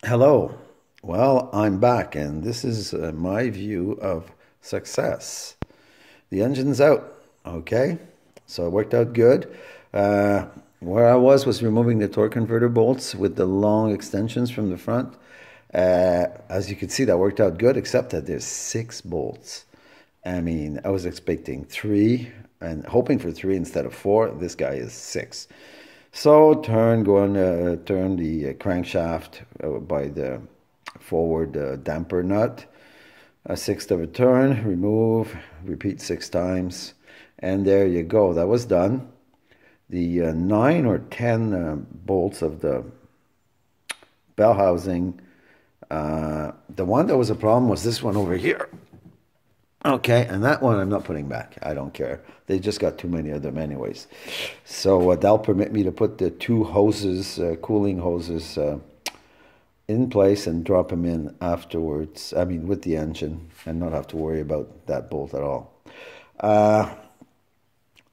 Hello. Well, I'm back, and this is my view of success. The engine's out, okay? So it worked out good. Uh, where I was removing the torque converter bolts with the long extensions from the front. As you can see, that worked out good, except that there's 6 bolts. I mean, I was expecting 3 and hoping for 3 instead of 4. This guy is 6. So turn the crankshaft by the forward damper nut, a sixth of a turn, remove, repeat 6 times, and there you go. That was done. The 9 or 10 bolts of the bell housing, the one that was a problem was this one over here. Okay, and that one I'm not putting back. I don't care. They just got too many of them anyways. So that'll permit me to put the 2 hoses, cooling hoses, in place and drop them in afterwards. I mean, with the engine, and not have to worry about that bolt at all.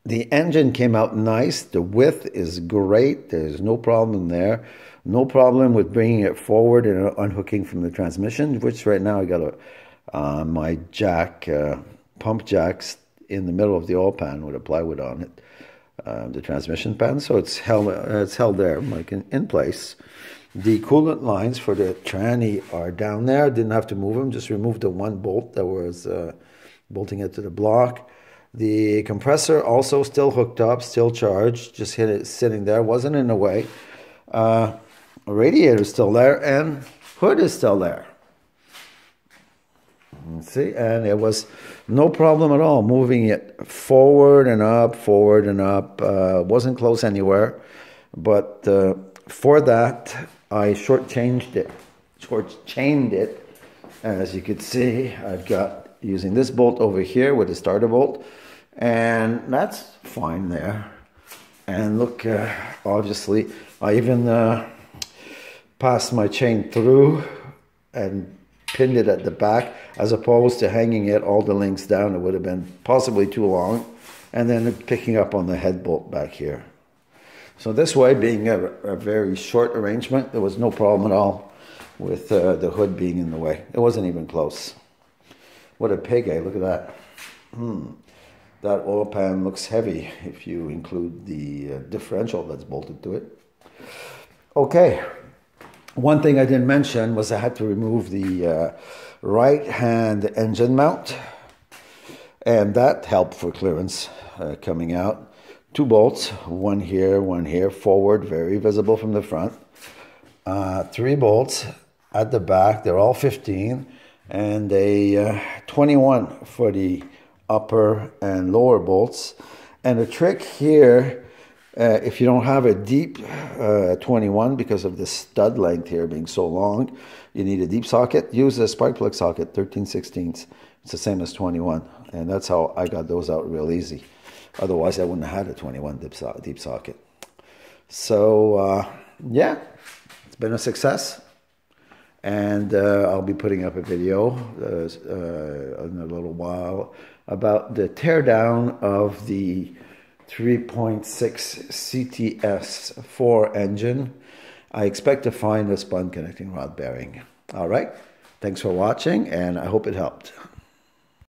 The engine came out nice. The width is great. There's no problem there. No problem with bringing it forward and unhooking from the transmission, which right now I got my jack, pump jacks in the middle of the oil pan with a plywood on it, the transmission pan, so it's held there, like in place. The coolant lines for the tranny are down there. Didn't have to move them, just removed the 1 bolt that was bolting it to the block. The compressor also still hooked up, still charged, just hit it sitting there, wasn't in the way. Radiator is still there, and hood is still there. See, and it was no problem at all moving it forward and up, forward and up. Wasn't close anywhere, but for that I shortchained it. As you could see, I've got using this bolt over here with the starter bolt, and that's fine there. And look, obviously, I even passed my chain through and pinned it at the back, as opposed to hanging it all the links down. It would have been possibly too long, and then picking up on the head bolt back here. So this way, being a very short arrangement, there was no problem at all with the hood being in the way. It wasn't even close. What a pig, eh? Look at that. That oil pan looks heavy if you include the differential that's bolted to it. Okay. One thing I didn't mention was I had to remove the right-hand engine mount, and that helped for clearance coming out. 2 bolts, one here, forward, very visible from the front. 3 bolts at the back, they're all 15, and a 21 for the upper and lower bolts. And the trick here, if you don't have a deep 21 because of the stud length here being so long, you need a deep socket. Use a spark plug socket, 13/16. It's the same as 21, and that's how I got those out real easy. Otherwise, I wouldn't have had a 21 deep socket. So, yeah, it's been a success, and I'll be putting up a video in a little while about the teardown of the 3.6 CTS 4 engine. I expect to find a spun connecting rod bearing. All right. Thanks for watching, and I hope it helped.